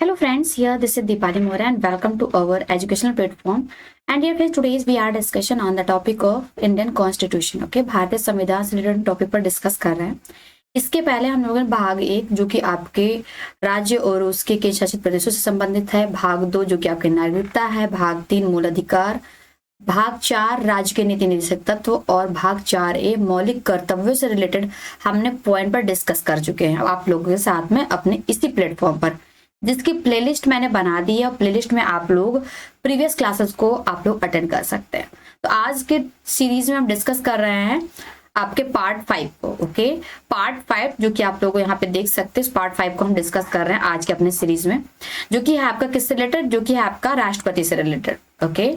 Hello friends, here this is Deepali Mora and welcome to our educational platform. And here friends, today's we are discussion on the topic of Indian Constitution. Okay, भारतीय संविधान से related topic पर discuss कर रहे हैं। इसके पहले हम लोगों ने भाग 1 जो कि आपके राज्य और उसके केंद्र शासित प्रदेशों से संबंधित है, भाग 2 जो कि आपकी नागरिकता है, भाग 3 मूल अधिकार, भाग 4 राज्य के नीति निर्देशक तत्व और भाग 4A मौलिक कर्तव्यों से रिलेटेड हमने पॉइंट पर डिस्कस कर चुके हैं आप लोगों के साथ में अपने इसी प्लेटफॉर्म पर, जिसकी प्लेलिस्ट मैंने बना दी है और प्लेलिस्ट में आप लोग प्रीवियस क्लासेस को आप लोग अटेंड कर सकते हैं। तो आज के सीरीज में हम डिस्कस कर रहे हैं आपके पार्ट 5 को। ओके, पार्ट 5 जो कि आप लोग यहाँ पे देख सकते हैं, पार्ट 5 को हम डिस्कस कर रहे हैं आज के अपने सीरीज में, जो कि है आपका किससे रिलेटेड, जो कि है आपका राष्ट्रपति से रिलेटेड। ओके,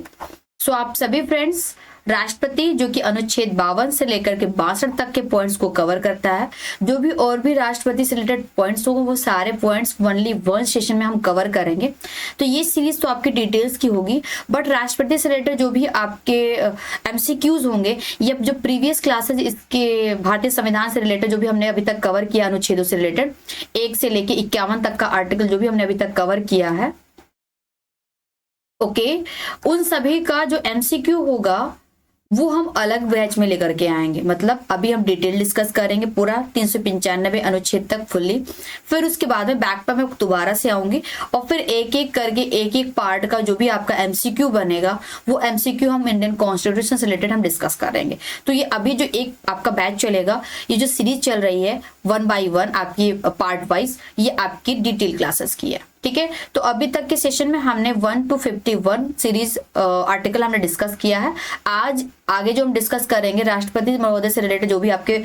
सो आप सभी फ्रेंड्स, राष्ट्रपति जो कि अनुच्छेद 52 से लेकर के 62 तक के पॉइंट्स को कवर करता है। जो भी और भी राष्ट्रपति से रिलेटेड पॉइंट्स होंगे वो सारे पॉइंट्स ओनली वन सेशन में हम कवर करेंगे। तो ये सीरीज तो आपकी डिटेल्स की होगी, बट राष्ट्रपति से रिलेटेड जो भी आपके एमसीक्यूज होंगे या जो प्रीवियस क्लासेज इसके भारतीय संविधान से रिलेटेड जो भी हमने अभी तक कवर किया, अनुच्छेदों से रिलेटेड 1 से लेके 51 तक का आर्टिकल जो भी हमने अभी तक कवर किया है, ओके, उन सभी का जो एमसीक्यू होगा वो हम अलग बैच में लेकर के आएंगे। मतलब अभी हम डिटेल डिस्कस करेंगे पूरा 395 अनुच्छेद तक फुल्ली, फिर उसके बाद में बैक पर मैं दोबारा से आऊंगी और फिर एक एक करके एक एक पार्ट का जो भी आपका एमसीक्यू बनेगा वो एमसीक्यू हम इंडियन कॉन्स्टिट्यूशन से रिलेटेड हम डिस्कस करेंगे। तो ये अभी जो एक आपका बैच चलेगा, ये जो सीरीज चल रही है 1 by 1 आपकी पार्ट वाइज, ये आपकी डिटेल क्लासेस की है। ठीक है, तो अभी तक के सेशन में हमने 1 to 51 सीरीज आर्टिकल हमने डिस्कस किया है। आज आगे जो हम डिस्कस करेंगे राष्ट्रपति महोदय से रिलेटेड जो भी आपके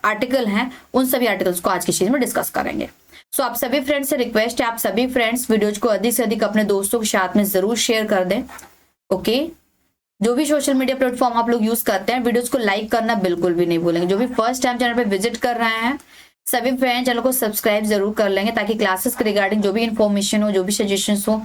आर्टिकल हैं, उन सभी आर्टिकल्स को आज की सीरीज में डिस्कस करेंगे। सो आप सभी फ्रेंड्स से रिक्वेस्ट है, आप सभी फ्रेंड्स वीडियोज को अधिक से अधिक अपने दोस्तों के साथ में जरूर शेयर कर दें। ओके, जो भी सोशल मीडिया प्लेटफॉर्म आप लोग यूज करते हैं, वीडियोज को लाइक करना बिल्कुल भी नहीं भूलेंगे। जो भी फर्स्ट टाइम चैनल पे विजिट कर रहे हैं सभी फ्रेंड चैनल को सब्सक्राइब जरूर कर लेंगे, ताकि क्लासेस के रिगार्डिंग जो भी इन्फॉर्मेशन हो, जो भी सजेशंस हो,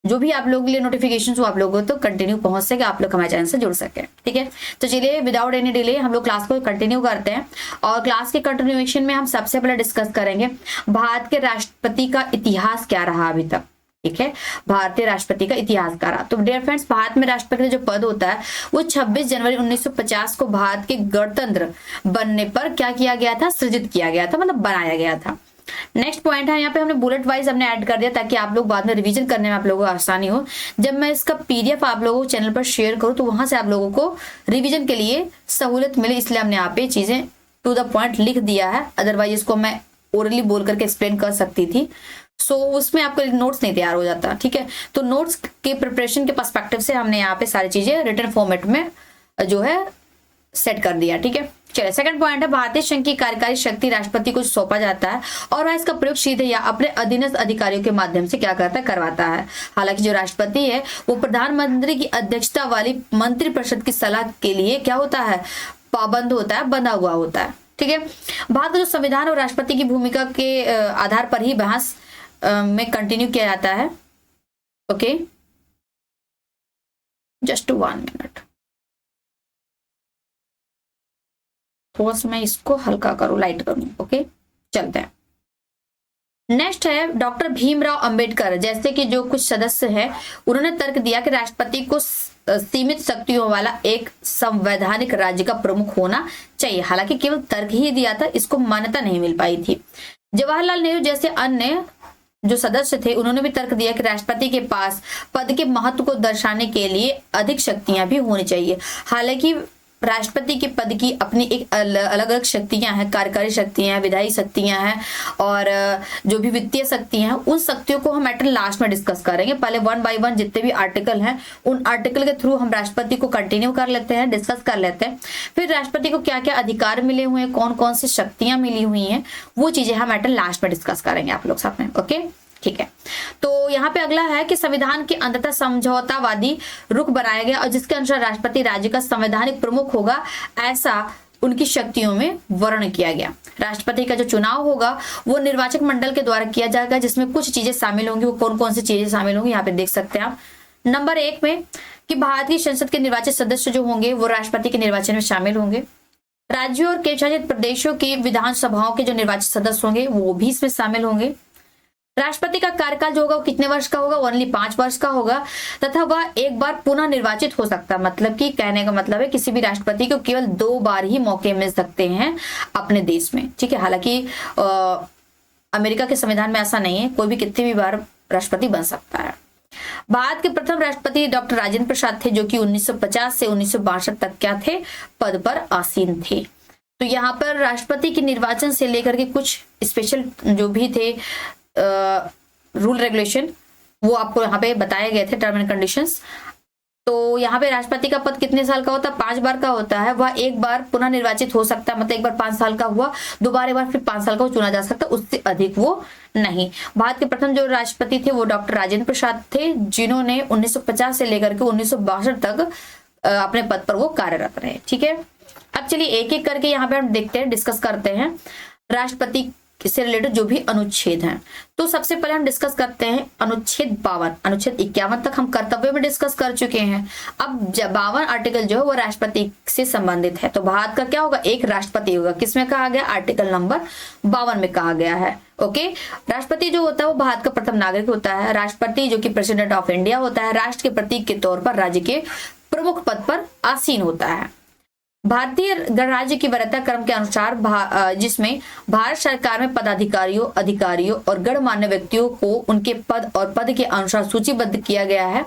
जो भी आप लोगों के लिए नोटिफिकेशन हो, आप लोगों को तो कंटिन्यू पहुंच सके, आप लोग हमारे चैनल से जुड़ सके। ठीक है, तो चलिए विदाउट एनी डिले हम लोग क्लास को कंटिन्यू करते हैं। और क्लास के कंटिन्यूएशन में हम सबसे पहले डिस्कस करेंगे भारत के राष्ट्रपति का इतिहास क्या रहा अभी तक। ठीक है, भारतीय राष्ट्रपति का इतिहास का रहा। तो डियर फ्रेंड्स, भारत में राष्ट्रपति का जो पद होता है वो 26 जनवरी 1950 को भारत के गणतंत्र बनने पर क्या किया गया था, सृजित किया गया था, मतलब बनाया गया था। नेक्स्ट पॉइंट है, यहाँ पे हमने बुलेट वाइज हमने ऐड कर दिया ताकि आप लोग बाद में रिवीजन करने में आप लोगों को आसानी हो। जब मैं इसका पीडीएफ आप लोगों को चैनल पर शेयर करूँ तो वहां से आप लोगों को रिवीजन के लिए सहूलियत मिले, इसलिए हमने यहाँ पे चीजें टू द पॉइंट लिख दिया है। अदरवाइज इसको मैं ओरली बोल करके एक्सप्लेन कर सकती थी, सो उसमें आपका नोट्स नहीं तैयार हो जाता। ठीक है, तो नोट्स के प्रिपरेशन के पर्सपेक्टिव से हमने यहाँ पे सारी चीजें रिटन फॉर्मेट में जो है सेट कर दिया। ठीक है, चलिए सेकंड पॉइंट है, भारतीय संघ की कार्यकारी शक्ति राष्ट्रपति को सौंपा जाता है और वह इसका प्रयोग सीधे या अपने अधीनस्थ अधिकारियों के माध्यम से क्या करता है, करवाता है। हालांकि जो राष्ट्रपति है वो प्रधानमंत्री की अध्यक्षता वाली मंत्रिपरिषद की सलाह के लिए क्या होता है, पाबंद होता है, बंधा हुआ होता है। ठीक है, भारत का जो संविधान और राष्ट्रपति की भूमिका के आधार पर ही बहस में कंटिन्यू किया जाता है। ओके, जस्ट 1 मिनट, थोड़ा सा मैं इसको हल्का करूं, लाइट करूं। ओके, चलते हैं। नेक्स्ट है डॉक्टर भीमराव अंबेडकर जैसे कि जो कुछ सदस्य हैं, उन्होंने तर्क दिया कि राष्ट्रपति को सीमित शक्तियों वाला एक संवैधानिक राज्य का प्रमुख होना चाहिए। हालांकि केवल तर्क ही दिया था, इसको मान्यता नहीं मिल पाई थी। जवाहरलाल नेहरू जैसे अन्य जो सदस्य थे उन्होंने भी तर्क दिया कि राष्ट्रपति के पास पद के महत्व को दर्शाने के लिए अधिक शक्तियां भी होनी चाहिए। हालांकि राष्ट्रपति के पद की अपनी एक अलग अलग शक्तियां हैं, कार्यकारी शक्तियां हैं, विधायी शक्तियां हैं और जो भी वित्तीय शक्तियां हैं, उन शक्तियों को हम एट लास्ट में डिस्कस करेंगे। पहले 1 by 1 जितने भी आर्टिकल हैं उन आर्टिकल के थ्रू हम राष्ट्रपति को कंटिन्यू कर लेते हैं, डिस्कस कर लेते हैं। फिर राष्ट्रपति को क्या क्या अधिकार मिले हुए हैं, कौन कौन सी शक्तियां मिली हुई हैं, वो चीजें हम एट लास्ट में डिस्कस करेंगे आप लोग साथ में। ओके, ठीक है, तो यहाँ पे अगला है कि संविधान के अंततः समझौतावादी रुख बनाया गया और जिसके अनुसार राष्ट्रपति राज्य का संवैधानिक प्रमुख होगा, ऐसा उनकी शक्तियों में वर्णन किया गया। राष्ट्रपति का जो चुनाव होगा वो निर्वाचक मंडल के द्वारा किया जाएगा, जिसमें कुछ चीजें शामिल होंगी। वो कौन कौन सी चीजें शामिल होंगी यहाँ पे देख सकते हैं आप। नंबर 1 में कि भारत की संसद के निर्वाचित सदस्य जो होंगे वो राष्ट्रपति के निर्वाचन में शामिल होंगे। राज्यों और केंद्र शासित प्रदेशों की विधानसभाओं के जो निर्वाचित सदस्य होंगे वो भी इसमें शामिल होंगे। राष्ट्रपति का कार्यकाल जो होगा वो कितने वर्ष का होगा, ओनली 5 वर्ष का होगा, तथा वह एक बार पुनः निर्वाचित हो सकता है। मतलब कि कहने का मतलब है किसी भी राष्ट्रपति को केवल 2 बार ही मौके मिल सकते हैं अपने देश में, ठीक है। हालांकि अमेरिका के संविधान में ऐसा नहीं है, कोई भी कितनी भी बार राष्ट्रपति बन सकता है। भारत के प्रथम राष्ट्रपति डॉक्टर राजेंद्र प्रसाद थे, जो कि 1950 से 1962 तक क्या थे, पद पर आसीन थे। तो यहाँ पर राष्ट्रपति के निर्वाचन से लेकर के कुछ स्पेशल जो भी थे रूल रेगुलेशन वो आपको यहाँ पे बताए गए थे, टर्म एंड कंडीशंस। तो यहाँ पे राष्ट्रपति का पद कितने साल का होता है, 5 बार का होता है। वह एक बार पुनः निर्वाचित हो सकता है, मतलब एक बार 5 साल का हुआ, दोबारा एक बार फिर 5 साल का वो चुना जा सकता है, उससे अधिक वो नहीं। भारत के प्रथम जो राष्ट्रपति थे वो डॉक्टर राजेंद्र प्रसाद थे, जिन्होंने 1950 से लेकर के 1962 तक अपने पद पर वो कार्यरत रहे, ठीक है। अब चलिए एक एक करके यहाँ पे हम देखते हैं, डिस्कस करते हैं राष्ट्रपति से रिलेटेड जो भी अनुच्छेद हैं। तो सबसे पहले हम डिस्कस करते हैं अनुच्छेद 52। अनुच्छेद 51 तक हम कर्तव्य में डिस्कस कर चुके हैं। अब 52 आर्टिकल जो है वो राष्ट्रपति से संबंधित है। तो भारत का क्या होगा, एक राष्ट्रपति होगा। किसमें कहा गया, आर्टिकल नंबर 52 में कहा गया है। ओके, राष्ट्रपति जो होता है वो भारत का प्रथम नागरिक होता है। राष्ट्रपति जो कि प्रेसिडेंट ऑफ इंडिया होता है, राष्ट्र के प्रतीक के तौर पर राज्य के प्रमुख पद पर आसीन होता है। भारतीय गणराज्य की वरीयता क्रम के अनुसार जिसमें भारत सरकार में पदाधिकारियों, अधिकारियों और गणमान्य व्यक्तियों को उनके पद और पद के अनुसार सूचीबद्ध किया गया है।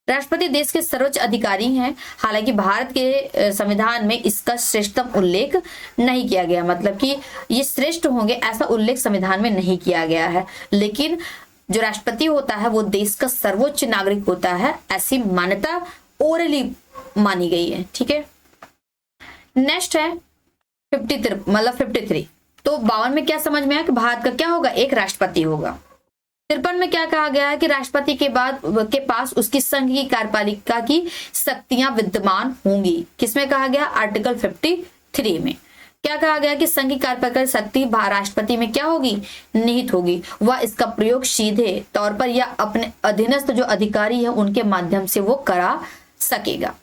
राष्ट्रपति देश के सर्वोच्च अधिकारी हैं। हालांकि भारत के संविधान में इसका श्रेष्ठतम उल्लेख नहीं किया गया, मतलब कि ये श्रेष्ठ होंगे ऐसा उल्लेख संविधान में नहीं किया गया है। लेकिन जो राष्ट्रपति होता है वो देश का सर्वोच्च नागरिक होता है, ऐसी मान्यता ओरली मानी गई है, ठीक है। नेक्स्ट है 53। तो 52 में क्या समझ में आया कि भारत का क्या होगा, एक राष्ट्रपति होगा। 53 में क्या कहा गया है कि राष्ट्रपति के बाद के पास उसकी संघ की कार्यपालिका की शक्तियां विद्यमान होंगी। किसमें कहा गया, आर्टिकल 53 में क्या कहा गया कि संघ की कार्यपालिका शक्ति राष्ट्रपति में क्या होगी, निहित होगी। वह इसका प्रयोग सीधे तौर पर या अपने अधीनस्थ जो अधिकारी है उनके माध्यम से वो करा सकेगा।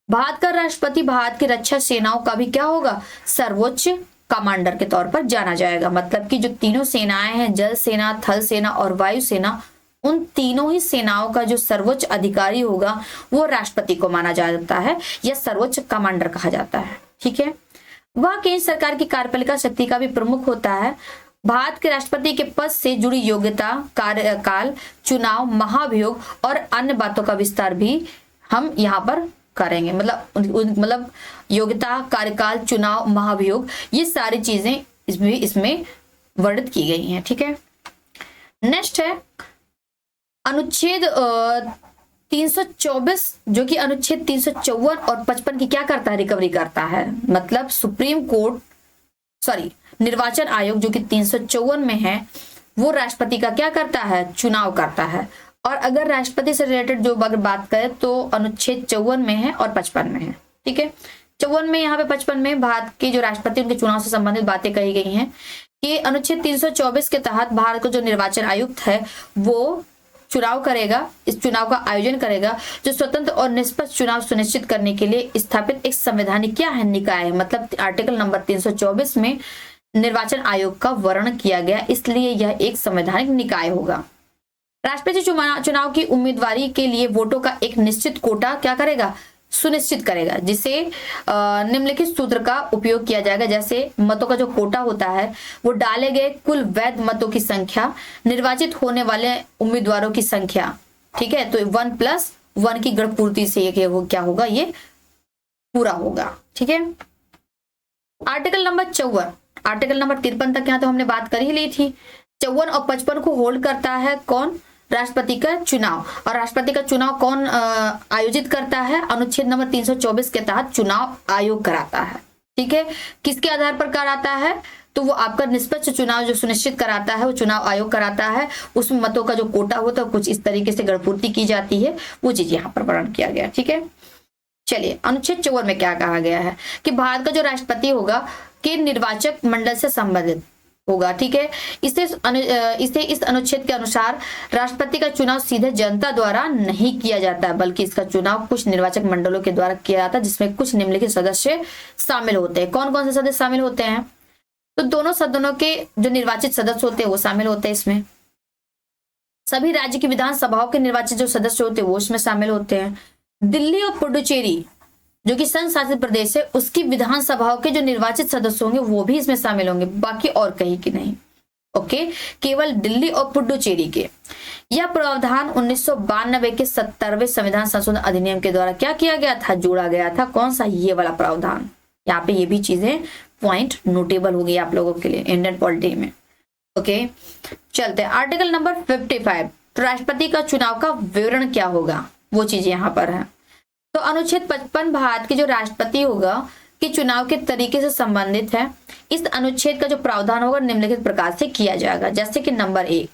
भारत का राष्ट्रपति भारत की रक्षा सेनाओं का भी क्या होगा, सर्वोच्च कमांडर के तौर पर जाना जाएगा। मतलब कि जो तीनों सेनाएं हैं, जल सेना, थल सेना और वायु सेना, उन तीनों ही सेनाओं का जो सर्वोच्च अधिकारी होगा वो राष्ट्रपति को माना जाता है या सर्वोच्च कमांडर कहा जाता है, ठीक है। वह केंद्र सरकार की कार्यपालिका शक्ति का भी प्रमुख होता है। भारत के राष्ट्रपति के पद से जुड़ी योग्यता, कार्यकाल, चुनाव, महाभियोग और अन्य बातों का विस्तार भी हम यहाँ पर करेंगे। मतलब योग्यता, कार्यकाल, चुनाव, महाभियोग, ये सारी चीजें इसमें वर्णित की गई हैं, ठीक है। नेक्स्ट है अनुच्छेद 324, जो कि अनुच्छेद 354 और 55 की क्या करता है, रिकवरी करता है। मतलब निर्वाचन आयोग जो कि 354 में है वो राष्ट्रपति का क्या करता है, चुनाव करता है। और अगर राष्ट्रपति से रिलेटेड जो अगर बात करें तो अनुच्छेद 54 में है और 55 में है, ठीक है। 54 में, यहाँ पे 55 में भारत के जो राष्ट्रपति उनके चुनाव से संबंधित बातें कही गई हैं कि अनुच्छेद 324 के तहत भारत का जो निर्वाचन आयुक्त है वो चुनाव करेगा, इस चुनाव का आयोजन करेगा, जो स्वतंत्र और निष्पक्ष चुनाव सुनिश्चित करने के लिए स्थापित एक संवैधानिक क्या है, निकाय है। मतलब आर्टिकल नंबर 324 में निर्वाचन आयोग का वर्णन किया गया, इसलिए यह एक संवैधानिक निकाय होगा। राष्ट्रपति चुनाव की उम्मीदवारी के लिए वोटों का एक निश्चित कोटा क्या करेगा, सुनिश्चित करेगा, जिसे निम्नलिखित सूत्र का उपयोग किया जाएगा। जैसे मतों का जो कोटा होता है वो डाले गए कुल वैध मतों की संख्या, निर्वाचित होने वाले उम्मीदवारों की संख्या, ठीक है। तो 1+1 की गणपूर्ति से क्या होगा, ये पूरा होगा, ठीक है। आर्टिकल नंबर 54, आर्टिकल नंबर 53 तक यहाँ तो हमने बात कर ही ली थी। 54 और 55 को होल्ड करता है कौन, राष्ट्रपति का चुनाव। और राष्ट्रपति का चुनाव कौन आयोजित करता है, अनुच्छेद नंबर 324 के तहत चुनाव आयोग कराता है, ठीक है। किसके आधार पर कराता है, तो वो आपका निष्पक्ष चुनाव जो सुनिश्चित कराता है वो चुनाव आयोग कराता है। उसमें मतों का जो कोटा होता है कुछ इस तरीके से गणपूर्ति की जाती है, वो चीज यहाँ पर वर्णन किया गया, ठीक है। चलिए अनुच्छेद 54 में क्या कहा गया है कि भारत का जो राष्ट्रपति होगा के निर्वाचक मंडल से संबंधित होगा, ठीक है। इसे इस अनुच्छेद के अनुसार राष्ट्रपति का चुनाव सीधे जनता द्वारा नहीं किया जाता है, बल्कि इसका चुनाव कुछ निर्वाचक मंडलों के द्वारा किया जाता है, जिसमें कुछ निम्नलिखित सदस्य शामिल होते हैं। कौन कौन से सदस्य शामिल होते हैं, तो दोनों सदनों के जो निर्वाचित सदस्य होते हैं वो शामिल होते हैं इसमें, सभी राज्य की विधानसभाओं के निर्वाचित जो सदस्य होते हैं वो इसमें शामिल होते हैं। दिल्ली और पुडुचेरी जो कि संघ शासित प्रदेश है उसकी विधानसभाओं के जो निर्वाचित सदस्य होंगे वो भी इसमें शामिल होंगे, बाकी और कहीं की नहीं। ओके, केवल दिल्ली और पुडुचेरी के। यह प्रावधान 1992 के 70वें संविधान संशोधन अधिनियम के द्वारा क्या किया गया था, जोड़ा गया था। कौन सा, ये वाला प्रावधान। यहाँ पे ये भी चीजें पॉइंट नोटेबल हो गई आप लोगों के लिए इंडियन पॉलिटी में। ओके, चलते हैं आर्टिकल नंबर 55। तो राष्ट्रपति का चुनाव का विवरण क्या होगा, वो चीज यहाँ पर है। तो अनुच्छेद 55 भारत के जो राष्ट्रपति होगा कि चुनाव के तरीके से संबंधित है। इस अनुच्छेद का जो प्रावधान होगा निम्नलिखित प्रकार से किया जाएगा। जैसे कि नंबर 1,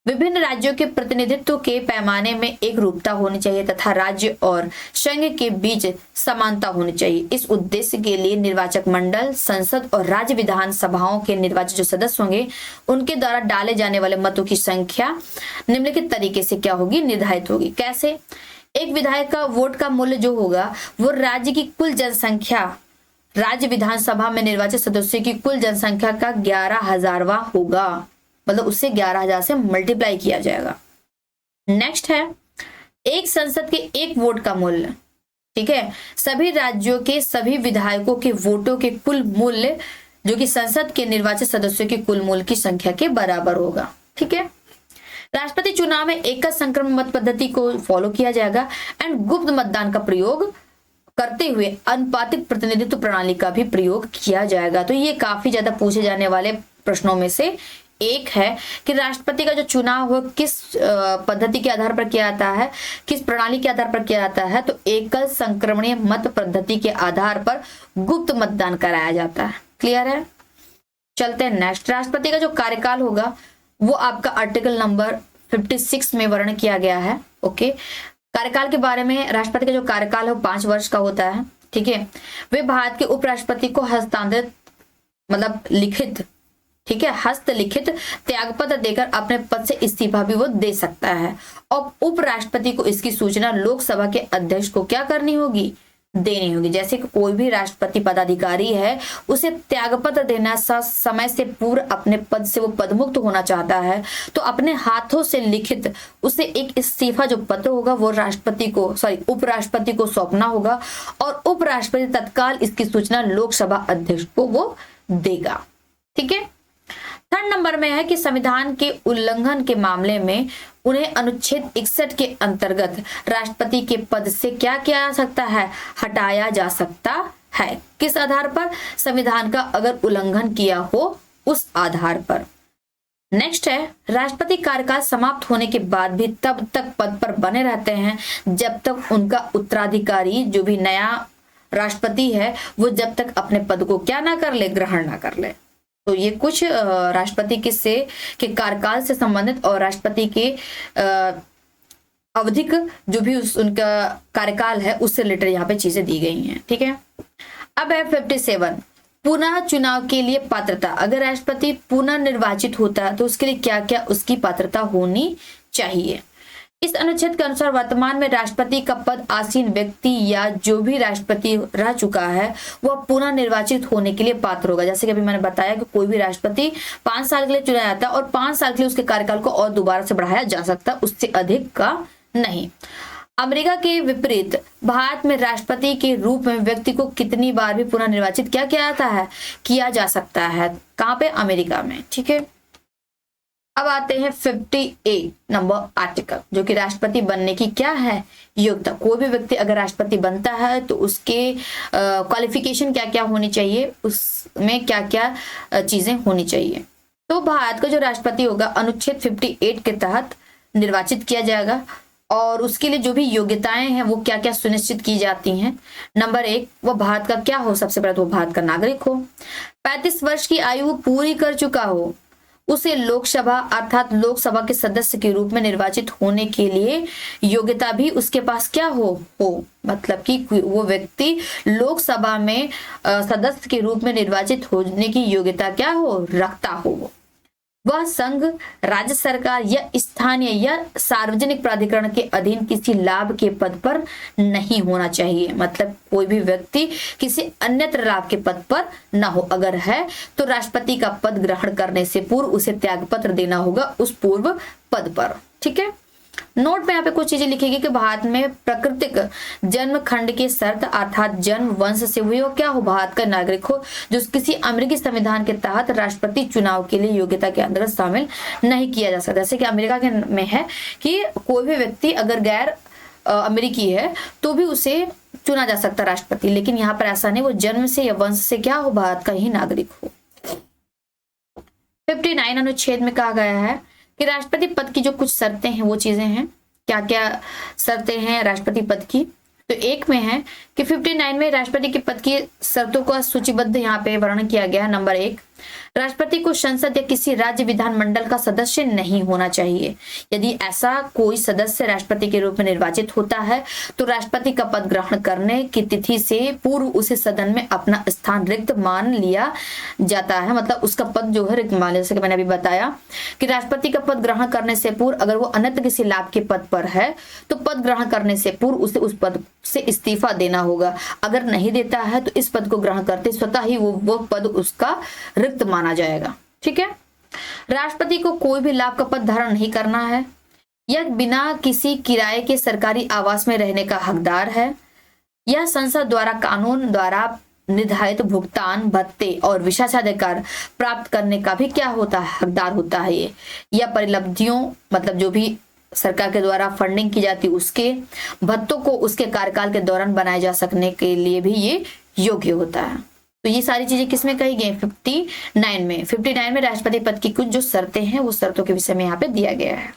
विभिन्न राज्यों के प्रतिनिधित्व के पैमाने में एक रूपता होनी चाहिए तथा राज्य और संघ के बीच समानता होनी चाहिए। इस उद्देश्य के लिए निर्वाचक मंडल, संसद और राज्य विधानसभाओं के निर्वाचित जो सदस्य होंगे उनके द्वारा डाले जाने वाले मतों की संख्या निम्नलिखित तरीके से क्या होगी, निर्धारित होगी। कैसे, एक विधायक का वोट का मूल्य जो होगा वो राज्य की कुल जनसंख्या, राज्य विधानसभा में निर्वाचित सदस्यों की कुल जनसंख्या का 11,000वां होगा, मतलब उससे 11,000 से मल्टीप्लाई किया जाएगा। नेक्स्ट है एक संसद के एक वोट का मूल्य। ठीक है, सभी राज्यों के सभी विधायकों के वोटों के कुल मूल्य जो कि संसद के निर्वाचित सदस्यों के कुल मूल्य की संख्या के बराबर होगा। ठीक है, राष्ट्रपति चुनाव में एकल संक्रमण मत पद्धति को फॉलो किया जाएगा एंड गुप्त मतदान का प्रयोग करते हुए अनुपातिक प्रतिनिधित्व प्रणाली का भी प्रयोग किया जाएगा। तो ये काफी ज्यादा पूछे जाने वाले प्रश्नों में से एक है कि राष्ट्रपति का जो चुनाव हो किस पद्धति के आधार पर किया जाता है, किस प्रणाली के आधार पर किया जाता है। तो एकल संक्रमणीय मत पद्धति के आधार पर गुप्त मतदान कराया जाता है। क्लियर है, चलते हैं नेक्स्ट। राष्ट्रपति का जो कार्यकाल होगा वो आपका आर्टिकल नंबर 56 में वर्णन किया गया है। ओके, कार्यकाल के बारे में राष्ट्रपति का जो कार्यकाल है वो 5 वर्ष का होता है। ठीक है, वे भारत के उपराष्ट्रपति को हस्तांतरित मतलब लिखित, ठीक है, हस्तलिखित त्यागपत्र देकर अपने पद से इस्तीफा भी वो दे सकता है और उपराष्ट्रपति को इसकी सूचना लोकसभा के अध्यक्ष को क्या करनी होगी, देनी होगी। जैसे कि कोई भी राष्ट्रपति पदाधिकारी है उसे त्यागपत्र देना समय से पूर्व अपने पद से वो पदमुक्त होना चाहता है तो अपने हाथों से लिखित उसे एक इस्तीफा जो पत्र होगा वो उपराष्ट्रपति को सौंपना होगा और उपराष्ट्रपति तत्काल इसकी सूचना लोकसभा अध्यक्ष को वो देगा। ठीक है, 3rd नंबर में है कि संविधान के उल्लंघन के मामले में उन्हें अनुच्छेद 61 के अंतर्गत राष्ट्रपति के पद से क्या किया जा सकता है, हटाया जा सकता है। किस आधार पर, संविधान का अगर उल्लंघन किया हो उस आधार पर। नेक्स्ट है राष्ट्रपति कार्यकाल समाप्त होने के बाद भी तब तक पद पर बने रहते हैं जब तक उनका उत्तराधिकारी जो भी नया राष्ट्रपति है वो जब तक अपने पद को क्या ना कर ले, ग्रहण ना कर ले। तो ये कुछ राष्ट्रपति के कार्यकाल से संबंधित और राष्ट्रपति के अवधिक जो भी उनका कार्यकाल है उससे रिलेटेड यहाँ पे चीजें दी गई हैं। ठीक है, अब है 57 पुनः चुनाव के लिए पात्रता। अगर राष्ट्रपति पुनः निर्वाचित होता है तो उसके लिए क्या क्या उसकी पात्रता होनी चाहिए। इस अनुच्छेद के अनुसार वर्तमान में राष्ट्रपति का पद आसीन व्यक्ति या जो भी राष्ट्रपति रह चुका है वह पुनः निर्वाचित होने के लिए पात्र होगा। जैसे कि अभी मैंने बताया कि कोई भी राष्ट्रपति 5 साल के लिए चुना जाता है और 5 साल के लिए उसके कार्यकाल को और दोबारा से बढ़ाया जा सकता है, उससे अधिक का नहीं। अमेरिका के विपरीत भारत में राष्ट्रपति के रूप में व्यक्ति को कितनी बार भी पुनः निर्वाचित क्या किया जाता है, किया जा सकता है। कहाँ पे, अमेरिका में। ठीक है, अब आते हैं 58 नंबर आर्टिकल जो कि राष्ट्रपति बनने की क्या है, योग्यता। कोई भी व्यक्ति अगर राष्ट्रपति बनता है तो उसके क्वालिफिकेशन क्या क्या होनी चाहिए, उसमें क्या क्या चीजें होनी चाहिए। तो भारत का जो राष्ट्रपति होगा अनुच्छेद 58 के तहत निर्वाचित किया जाएगा और उसके लिए जो भी योग्यताएं हैं वो क्या क्या सुनिश्चित की जाती हैं। नंबर 1, वो भारत का क्या हो, सबसे पहले तो भारत का नागरिक हो, 35 वर्ष की आयु पूरी कर चुका हो, उसे लोकसभा अर्थात लोकसभा के सदस्य के रूप में निर्वाचित होने के लिए योग्यता भी उसके पास क्या हो, मतलब कि वो व्यक्ति लोकसभा में सदस्य के रूप में निर्वाचित होने की योग्यता क्या हो, रखता हो। वह संघ, राज्य सरकार या स्थानीय या सार्वजनिक प्राधिकरण के अधीन किसी लाभ के पद पर नहीं होना चाहिए। मतलब कोई भी व्यक्ति किसी अन्यत्र लाभ के पद पर न हो। अगर है तो राष्ट्रपति का पद ग्रहण करने से पूर्व उसे त्यागपत्र देना होगा उस पूर्व पद पर। ठीक है। नोट में यहाँ पे कुछ चीजें लिखेगी कि भारत में प्राकृतिक जन्म खंड की शर्त अर्थात जन्म वंश से हुई हो, क्या हो, भारत का नागरिक हो, जो किसी अमेरिकी संविधान के तहत राष्ट्रपति चुनाव के लिए योग्यता के अंतर्गत शामिल नहीं किया जा सकता। जैसे कि अमेरिका के में है कि कोई भी व्यक्ति अगर गैर अमेरिकी है तो भी उसे चुना जा सकता राष्ट्रपति, लेकिन यहाँ पर ऐसा नहीं, वो जन्म से या वंश से क्या हो, भारत का ही नागरिक हो। 59 अनुच्छेद में कहा गया है कि राष्ट्रपति पद की जो कुछ शर्तें हैं वो चीजें हैं, क्या क्या शर्तें हैं राष्ट्रपति पद की। तो एक में है कि 59 में राष्ट्रपति के पद की शर्तों का सूचीबद्ध यहाँ पे वर्णन किया गया है। नंबर 1, राष्ट्रपति को संसद या किसी राज्य विधानमंडल का सदस्य नहीं होना चाहिए। यदि ऐसा कोई सदस्य राष्ट्रपति के रूप में निर्वाचित होता है तो राष्ट्रपति का पद ग्रहण करने की तिथि से पूर्व उसे सदन में अपना स्थान रिक्त मान लिया जाता है। मतलब उसका पद जो है रिक्त मान लिया। जैसे कि मैंने अभी बताया कि राष्ट्रपति का पद ग्रहण करने से पूर्व अगर वो अन्यत्र किसी लाभ के पद पर है तो पद ग्रहण करने से पूर्व उसे उस पद से इस्तीफा देना होगा। अगर नहीं देता है तो इस पद को ग्रहण करते स्वतः ही वो पद उसका रिक्त माना जाएगा। ठीक है। राष्ट्रपति को कोई भी लाभ का पद धारण नहीं करना है। यह बिना किसी किराए के सरकारी आवास में रहने का हकदार है। यह संसद द्वारा कानून द्वारा निर्धारित भुगतान भत्ते और विशेषाधिकार प्राप्त करने का भी क्या होता है, हकदार होता है। ये या परिलब्धियों मतलब जो भी सरकार के द्वारा फंडिंग की जाती है उसके भत्तों को उसके कार्यकाल के दौरान बनाए जा सकने के लिए भी ये योग्य होता है। तो ये सारी चीजें किसमें कही गई, 59 में। 59 में राष्ट्रपति पद की कुछ जो शर्तें हैं वो शर्तों के विषय में यहाँ पे दिया गया है।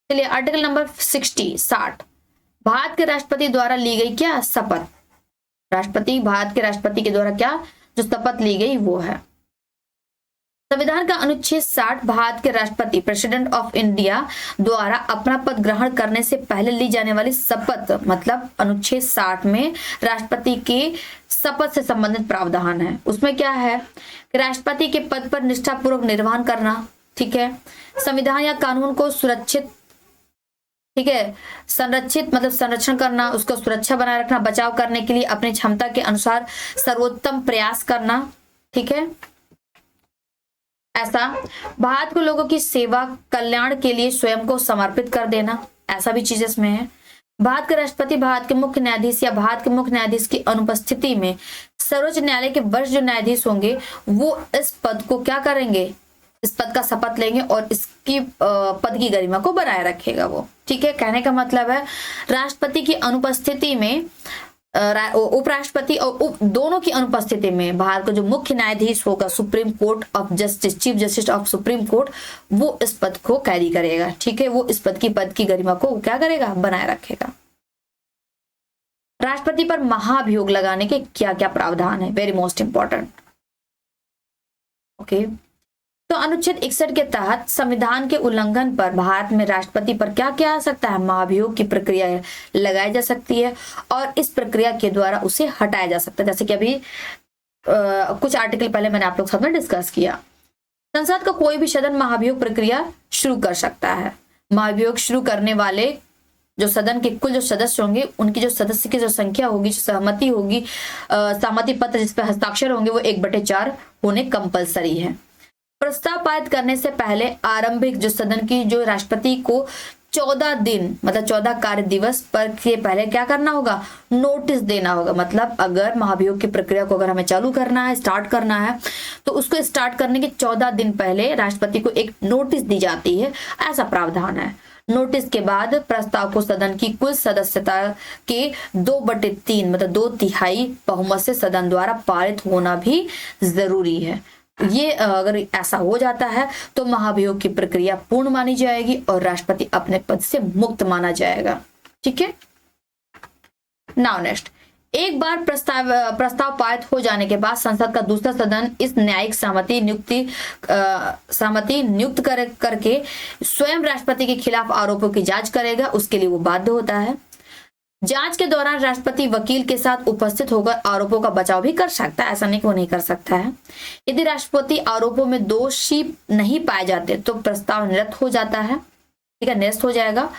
चलिए आर्टिकल नंबर 60 भारत के राष्ट्रपति द्वारा ली गई क्या, शपथ। राष्ट्रपति भारत के राष्ट्रपति के द्वारा क्या जो शपथ ली गई वो है। संविधान का अनुच्छेद 60 भारत के राष्ट्रपति प्रेसिडेंट ऑफ इंडिया द्वारा अपना पद ग्रहण करने से पहले ली जाने वाली शपथ, मतलब अनुच्छेद 60 में राष्ट्रपति के शपथ से संबंधित प्रावधान है। उसमें क्या है कि राष्ट्रपति के पद पर निष्ठापूर्वक निर्वहन करना, ठीक है, संविधान या कानून को सुरक्षित, ठीक है, संरक्षित मतलब संरक्षण करना, उसको सुरक्षा बनाए रखना, बचाव करने के लिए अपनी क्षमता के अनुसार सर्वोत्तम प्रयास करना, ठीक है। ऐसा भारत को लोगों की सेवा कल्याण के लिए स्वयं को समर्पित कर देना, ऐसा भी चीज इसमें है। भारत के राष्ट्रपति भारत के मुख्य न्यायाधीश या भारत के मुख्य न्यायाधीश की अनुपस्थिति में सर्वोच्च न्यायालय के वरिष्ठ जो न्यायाधीश होंगे वो इस पद को क्या करेंगे, इस पद का शपथ लेंगे और इसकी पद की गरिमा को बनाए रखेगा वो। ठीक है, कहने का मतलब है राष्ट्रपति की अनुपस्थिति में उपराष्ट्रपति और उप दोनों की अनुपस्थिति में भारत का जो मुख्य न्यायाधीश होगा supreme court of justice, chief justice of supreme court, वो इस पद को कैरी करेगा। ठीक है, वो इस पद की गरिमा को क्या करेगा, बनाए रखेगा। राष्ट्रपति पर महाभियोग लगाने के क्या क्या प्रावधान है, वेरी मोस्ट इंपॉर्टेंट। ओके, तो अनुच्छेद 61 के तहत संविधान के उल्लंघन पर भारत में राष्ट्रपति पर क्या क्या आ सकता है, महाभियोग की प्रक्रिया लगाई जा सकती है और इस प्रक्रिया के द्वारा उसे हटाया जा सकता है। जैसे कि अभी कुछ आर्टिकल पहले मैंने आप लोग साथ में डिस्कस किया। संसद का कोई भी सदन महाभियोग प्रक्रिया शुरू कर सकता है। महाभियोग शुरू करने वाले जो सदन के कुल जो सदस्य होंगे उनकी जो सदस्य की जो संख्या होगी, जो सहमति होगी, सहमति पत्र जिस पर हस्ताक्षर होंगे वो 1/4 होने कंपलसरी है। प्रस्ताव पारित करने से पहले आरंभिक जो सदन की जो राष्ट्रपति को 14 दिन मतलब 14 कार्य दिवस पर के पहले क्या करना होगा, नोटिस देना होगा। मतलब अगर महाभियोग की प्रक्रिया को अगर हमें चालू करना है, स्टार्ट करना है, तो उसको स्टार्ट करने के 14 दिन पहले राष्ट्रपति को एक नोटिस दी जाती है, ऐसा प्रावधान है। नोटिस के बाद प्रस्ताव को सदन की कुल सदस्यता के 2/3 मतलब 2/3 बहुमत से सदन द्वारा पारित होना भी जरूरी है। ये अगर ऐसा हो जाता है तो महाभियोग की प्रक्रिया पूर्ण मानी जाएगी और राष्ट्रपति अपने पद से मुक्त माना जाएगा। ठीक है, नाउ नेक्स्ट, एक बार प्रस्ताव पारित हो जाने के बाद संसद का दूसरा सदन इस न्यायिक सहमति नियुक्त करके स्वयं राष्ट्रपति के खिलाफ आरोपों की जांच करेगा, उसके लिए वो बाध्य होता है। जांच के दौरान राष्ट्रपति वकील के साथ उपस्थित होकर आरोपों का बचाव भी कर सकता है, ऐसा नहीं कि वो नहीं कर सकता है। यदि राष्ट्रपति आरोपों में दोषी नहीं पाए जाते तो प्रस्ताव निरस्त हो जाता है, ठीक है, निरस्त हो जाएगा।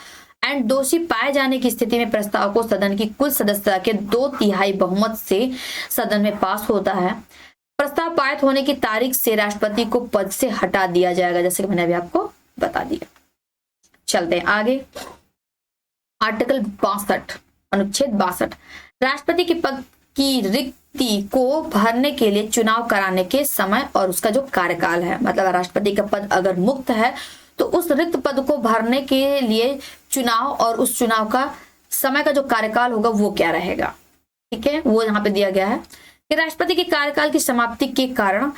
एंड दोषी पाए जाने की स्थिति में प्रस्ताव को सदन की कुल सदस्यता के 2/3 बहुमत से सदन में पास होता है। प्रस्ताव पारित होने की तारीख से राष्ट्रपति को पद से हटा दिया जाएगा, जैसे कि मैंने अभी आपको बता दिया। चलते हैं आगे। आर्टिकल 62 अनुच्छेद 62 राष्ट्रपति के पद की रिक्ति को भरने के लिए चुनाव कराने के समय और उसका जो कार्यकाल है, मतलब राष्ट्रपति का पद अगर मुक्त है तो उस रिक्त पद को भरने के लिए चुनाव और उस चुनाव का समय का जो कार्यकाल होगा वो क्या रहेगा। ठीक है, वो यहाँ पे दिया गया है कि राष्ट्रपति के कार्यकाल की समाप्ति के कारण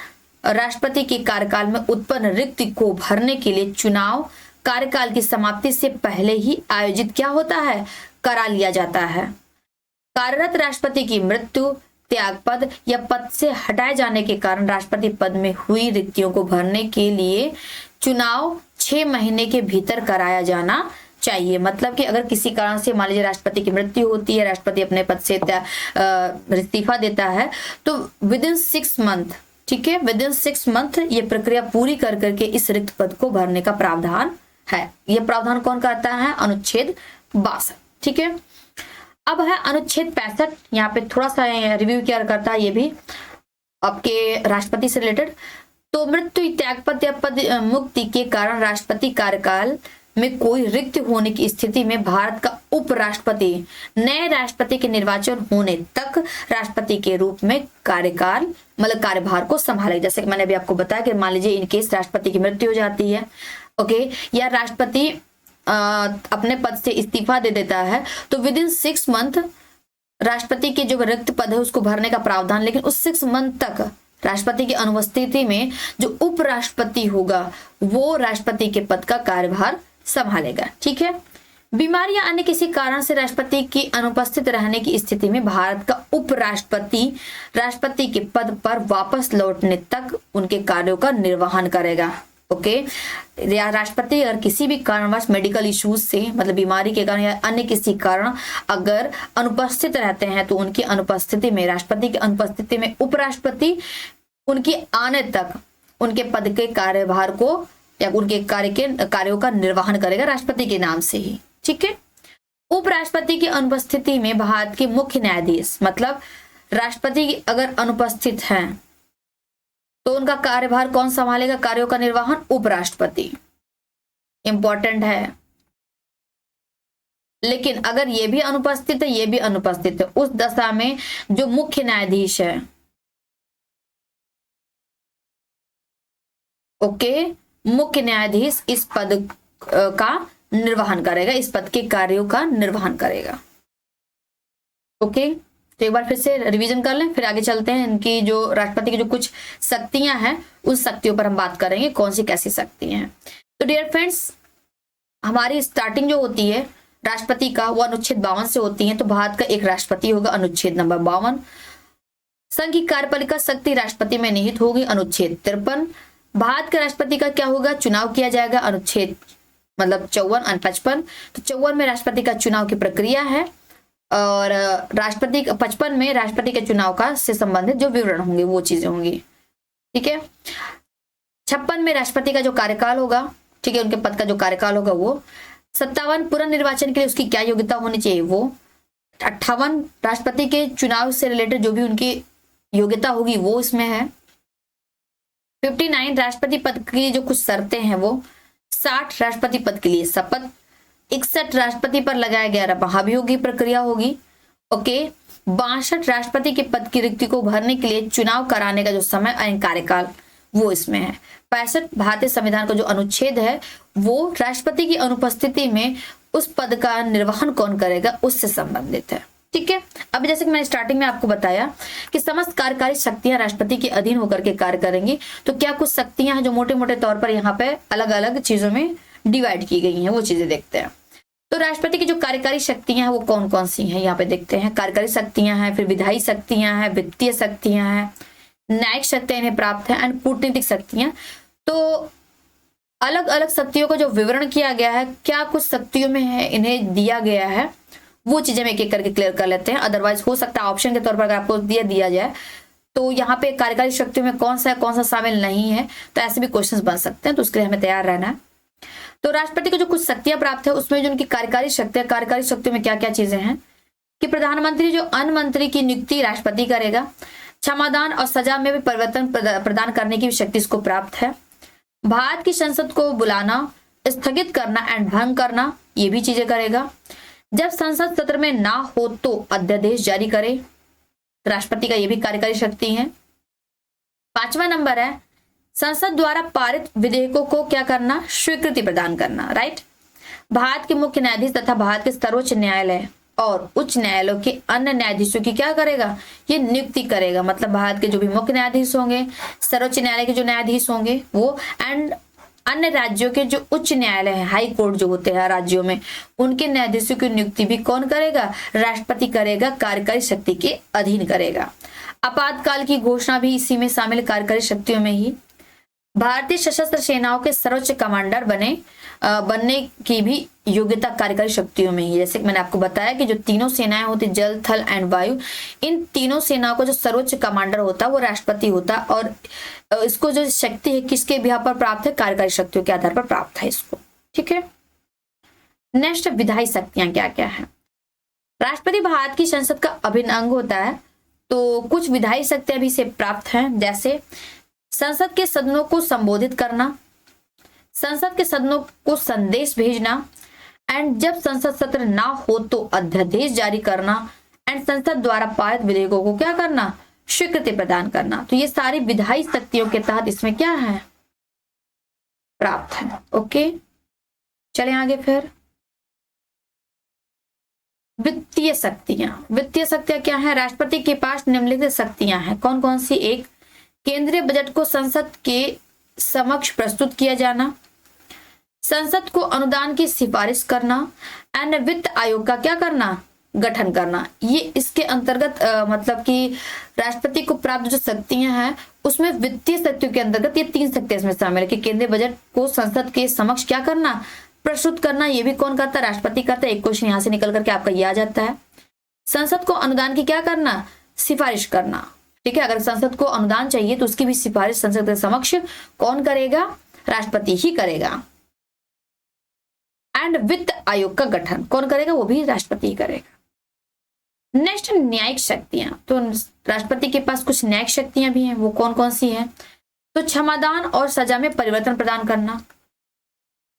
राष्ट्रपति के कार्यकाल में उत्पन्न रिक्ति को भरने के लिए चुनाव कार्यकाल की समाप्ति से पहले ही आयोजित क्या होता है, करा लिया जाता है। कार्यरत राष्ट्रपति की मृत्यु, त्यागपद या पद से हटाए जाने के कारण राष्ट्रपति पद में हुई रिक्तियों को भरने के लिए चुनाव 6 महीने के भीतर कराया जाना चाहिए। मतलब कि अगर किसी कारण से मान लीजिए राष्ट्रपति की मृत्यु होती है, राष्ट्रपति अपने पद से इस्तीफा देता है, तो विदिन 6 मंथ, ठीक है, विदिन 6 मंथ ये प्रक्रिया पूरी कर करके इस रिक्त पद को भरने का प्रावधान है। यह प्रावधान कौन करता है, अनुच्छेद 62। ठीक है, अब है अनुच्छेद 65। यहाँ पे थोड़ा सा रिव्यू क्या करता है, ये भी आपके राष्ट्रपति से रिलेटेड। तो मृत्यु, त्यागपद या पद मुक्ति के कारण राष्ट्रपति कार्यकाल में कोई रिक्त होने की स्थिति में भारत का उपराष्ट्रपति नए राष्ट्रपति के निर्वाचन होने तक राष्ट्रपति के रूप में कार्यकाल मतलब कार्यभार को संभालेगा। जैसे कि मैंने अभी आपको बताया कि मान लीजिए इनकेस राष्ट्रपति की मृत्यु हो जाती है, ओके, या राष्ट्रपति अपने पद से इस्तीफा दे देता है, तो विदिन 6 मंथ राष्ट्रपति के जो रिक्त पद है उसको भरने का प्रावधान, लेकिन उस 6 मंथ तक राष्ट्रपति की अनुपस्थिति में जो उपराष्ट्रपति होगा वो राष्ट्रपति के पद का कार्यभार संभालेगा। ठीक है, बीमारी या अन्य किसी कारण से राष्ट्रपति की अनुपस्थित रहने की स्थिति में भारत का उपराष्ट्रपति राष्ट्रपति के पद पर वापस लौटने तक उनके कार्यों का निर्वहन करेगा। ओके, या राष्ट्रपति अगर किसी भी कारणवश मेडिकल इश्यूज से मतलब बीमारी के कारण या अन्य किसी कारण अगर अनुपस्थित रहते हैं तो उनकी अनुपस्थिति में, राष्ट्रपति की अनुपस्थिति में उपराष्ट्रपति उनकी आने तक उनके पद के कार्यभार को या उनके कार्यों का निर्वहन करेगा राष्ट्रपति के नाम से ही। ठीक है, उपराष्ट्रपति की अनुपस्थिति में भारत के मुख्य न्यायाधीश, मतलब राष्ट्रपति अगर अनुपस्थित हैं तो उनका कार्यभार कौन संभालेगा, कार्यों का निर्वहन उपराष्ट्रपति। इंपॉर्टेंट है, लेकिन अगर ये भी अनुपस्थित है, ये भी अनुपस्थित है, उस दशा में जो मुख्य न्यायाधीश है, ओके, मुख्य न्यायाधीश इस पद का निर्वहन करेगा, इस पद के कार्यों का निर्वहन करेगा। ओके, तो एक बार फिर से रिवीजन कर लें, फिर आगे चलते हैं। इनकी जो राष्ट्रपति की जो कुछ शक्तियां हैं उन शक्तियों पर हम बात करेंगे, कौन सी कैसी शक्तियां हैं। तो डियर फ्रेंड्स, हमारी स्टार्टिंग जो होती है राष्ट्रपति का वो अनुच्छेद 52 से होती है। तो भारत का एक राष्ट्रपति होगा, अनुच्छेद नंबर 52। संघ की कार्यपालिका शक्ति राष्ट्रपति में निहित होगी, अनुच्छेद 53। भारत के राष्ट्रपति का क्या होगा, चुनाव किया जाएगा, अनुच्छेद मतलब 54 और 55। तो 54 में राष्ट्रपति का चुनाव की प्रक्रिया है और राष्ट्रपति 55 में राष्ट्रपति के चुनाव का से संबंधित जो विवरण होंगे वो चीजें होंगी। ठीक है, 56 में राष्ट्रपति का जो कार्यकाल होगा, ठीक है, उनके पद का जो कार्यकाल होगा वो। 57 पुनर्निर्वाचन के लिए उसकी क्या योग्यता होनी चाहिए वो। 58 राष्ट्रपति के चुनाव से रिलेटेड जो भी उनकी योग्यता होगी वो इसमें है। 59 राष्ट्रपति पद की जो कुछ शर्तें हैं वो। 60 राष्ट्रपति पद के लिए शपथ। 61 राष्ट्रपति पर लगाया गया महाभियोगी प्रक्रिया होगी। ओके, 62 राष्ट्रपति के पद की रिक्ति को भरने के लिए चुनाव कराने का जो समय और कार्यकाल वो इसमें है। 65 भारतीय संविधान का जो अनुच्छेद है वो राष्ट्रपति की अनुपस्थिति में उस पद का निर्वहन कौन करेगा उससे संबंधित है। ठीक है, अब जैसे कि मैंने स्टार्टिंग में आपको बताया कि समस्त कार्यकारी शक्तियां राष्ट्रपति के अधीन होकर के कार्य करेंगी। तो क्या कुछ शक्तियां हैं जो मोटे मोटे तौर पर यहाँ पे अलग अलग चीजों में डिवाइड की गई हैं, वो चीजें देखते हैं। तो राष्ट्रपति की जो कार्यकारी शक्तियां हैं वो कौन कौन सी हैं यहाँ पे देखते हैं। कार्यकारी शक्तियां हैं, फिर विधायी शक्तियां हैं, वित्तीय शक्तियां हैं, न्यायिक शक्तियां इन्हें प्राप्त है एंड कूटनीतिक शक्तियां। तो अलग अलग शक्तियों का जो विवरण किया गया है, क्या कुछ शक्तियों में है इन्हें दिया गया है, वो चीजें हम एक एक करके क्लियर कर लेते हैं। अदरवाइज हो सकता है ऑप्शन के तौर पर अगर आपको दिया जाए तो यहाँ पे कार्यकारी शक्तियों में कौन सा शामिल नहीं है, तो ऐसे भी क्वेश्चंस बन सकते हैं, तो उसके लिए हमें तैयार रहना है। तो राष्ट्रपति को जो कुछ शक्तियां प्राप्त है उसमें जो उनकी कार्यकारी शक्तियों में क्या क्या चीजें हैं कि प्रधानमंत्री जो अन्य मंत्री की नियुक्ति राष्ट्रपति करेगा। क्षमादान और सजा में भी परिवर्तन प्रदान करने की शक्ति इसको प्राप्त है। भारत की संसद को बुलाना, स्थगित करना एंड भंग करना, ये भी चीजें करेगा। जब संसद सत्र में ना हो तो अध्यादेश जारी करे, राष्ट्रपति का ये भी कार्यकारी शक्ति है। 5वां नंबर है संसद द्वारा पारित विधेयकों को क्या करना, स्वीकृति प्रदान करना, राइट। भारत के मुख्य न्यायाधीश तथा भारत के सर्वोच्च न्यायालय और उच्च न्यायालयों के अन्य न्यायाधीशों की क्या करेगा, ये नियुक्ति करेगा। मतलब भारत के जो भी मुख्य न्यायाधीश होंगे, सर्वोच्च न्यायालय के जो न्यायाधीश होंगे वो, एंड अन्य राज्यों के जो उच्च न्यायालय है, हाई कोर्ट जो होते हैं राज्यों में, उनके न्यायाधीशों की नियुक्ति भी कौन करेगा, राष्ट्रपति करेगा, कार्यकारी शक्ति के अधीन करेगा। आपातकाल की घोषणा भी इसी में शामिल, कार्यकारी शक्तियों में ही। भारतीय सशस्त्र सेनाओं के सर्वोच्च कमांडर बनने की भी योग्यता कार्यकारी शक्तियों में ही। जैसे मैंने आपको बताया कि जो तीनों सेनाएं होती, जल, थल एंड वायु, इन तीनों सेनाओं का जो सर्वोच्च कमांडर होता है वो राष्ट्रपति होता, और इसको जो शक्ति है किसके बिहार पर प्राप्त है, कार्यकारी शक्तियों के आधार पर प्राप्त है इसको, ठीक है। नेक्स्ट, विधायी शक्तियां क्या क्या है। राष्ट्रपति भारत की संसद का अभिन्न अंग होता है, तो कुछ विधायी शक्तियां भी इसे प्राप्त हैं, जैसे संसद के सदनों को संबोधित करना, संसद के सदनों को संदेश भेजना, एंड जब संसद सत्र ना हो तो अध्यादेश जारी करना, एंड संसद द्वारा पारित विधेयकों को क्या करना, स्वीकृति प्रदान करना। तो ये सारी विधायी शक्तियों के तहत इसमें क्या है, प्राप्त है। ओके, चले आगे। फिर वित्तीय शक्तियां, वित्तीय शक्तियां क्या है, राष्ट्रपति के पास निम्नलिखित शक्तियां हैं। कौन कौन सी, एक, केंद्रीय बजट को संसद के समक्ष प्रस्तुत किया जाना, संसद को अनुदान की सिफारिश करना, एंड वित्त आयोग का क्या करना, गठन करना। ये इसके अंतर्गत मतलब कि राष्ट्रपति को प्राप्त जो शक्तियां हैं उसमें वित्तीय शक्तियों के अंतर्गत ये 3 शक्तियां इसमें शामिल है कि केंद्रीय बजट को संसद के समक्ष क्या करना, प्रस्तुत करना। ये भी कौन करता है, राष्ट्रपति करता है। एक क्वेश्चन यहाँ से निकल करके आपका ये आ जाता है। संसद को अनुदान की क्या करना, सिफारिश करना, ठीक है। अगर संसद को अनुदान चाहिए तो उसकी भी सिफारिश संसद के समक्ष कौन करेगा, राष्ट्रपति ही करेगा। एंड वित्त आयोग का गठन कौन करेगा, वो भी राष्ट्रपति ही करेगा। नेक्स्ट, न्यायिक शक्तियां। तो राष्ट्रपति के पास कुछ न्यायिक शक्तियां भी हैं, वो कौन कौन सी हैं, तो क्षमादान और सजा में परिवर्तन प्रदान करना,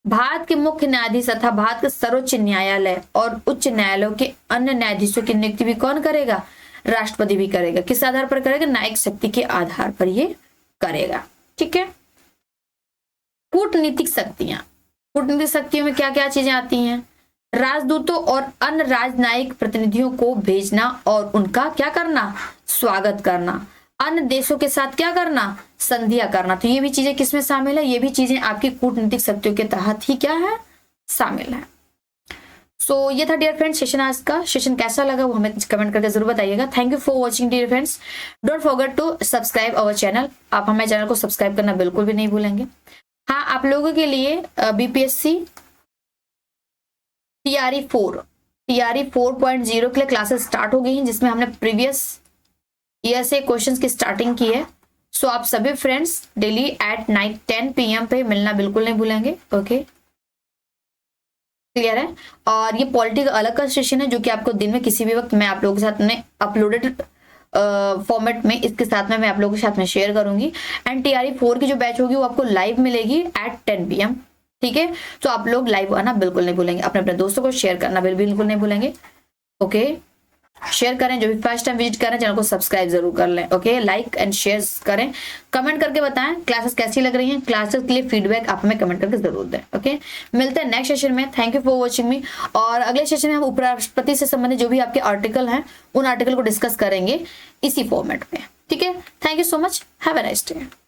भारत के मुख्य न्यायाधीश तथा भारत के सर्वोच्च न्यायालय और उच्च न्यायालयों के अन्य न्यायाधीशों की नियुक्ति भी कौन करेगा, राष्ट्रपति भी करेगा। किस आधार पर करेगा, न्यायिक शक्ति के आधार पर ये करेगा, ठीक है। कूटनीतिक शक्तियां, कूटनीतिक शक्तियों में क्या क्या चीजें आती हैं, राजदूतों और अन्य राजनयिक प्रतिनिधियों को भेजना और उनका क्या करना, स्वागत करना, अन्य देशों के साथ क्या करना, संधियां करना। तो ये भी चीजें किसमें शामिल है, ये भी चीजें आपकी कूटनीतिक शक्तियों के तहत ही क्या है, शामिल है। सो ये था डियर फ्रेंड्स सेशन। आज का सेशन कैसा लगा वो हमें कमेंट करके जरूर बताइएगा। Thank you for watching dear friends. Don't forget to subscribe our channel. आप हमारे चैनल को सब्सक्राइब करना बिल्कुल भी नहीं भूलेंगे। हाँ, आप लोगों के लिए बीपीएससी टीआरई 4.0 के लिए क्लासेस स्टार्ट हो गई हैं, जिसमें हमने प्रीवियस ईयर से क्वेश्चंस की स्टार्टिंग की है। सो आप सभी friends daily at night 10 PM पे मिलना बिल्कुल नहीं भूलेंगे। ओके, क्लियर है। और ये पॉलिटी का अलग का सेशन है जो कि आपको दिन में किसी भी वक्त मैं आप लोगों के साथ में अपलोडेड फॉर्मेट में इसके साथ में मैं आप लोगों के साथ में शेयर करूंगी। एंड टीआरई 4 की जो बैच होगी वो आपको लाइव मिलेगी एट 10 PM, ठीक है। तो आप लोग लाइव आना बिल्कुल नहीं भूलेंगे, अपने अपने दोस्तों को शेयर करना बिल्कुल नहीं भूलेंगे। ओके, शेयर करें, जो भी फर्स्ट टाइम विजिट करें चैनल को सब्सक्राइब जरूर कर लें। ओके, लाइक एंड शेयर करें, कमेंट करके बताएं क्लासेस कैसी लग रही हैं। क्लासेस के लिए फीडबैक आप हमें कमेंट करके जरूर दें। ओके, मिलते हैं नेक्स्ट सेशन में। थैंक यू फॉर वॉचिंग मी। और अगले सेशन में हम उपराष्ट्रपति से संबंधित जो भी आपके आर्टिकल हैं उन आर्टिकल को डिस्कस करेंगे इसी फॉर्मेट में, ठीक है। Thank you so much, have a nice day.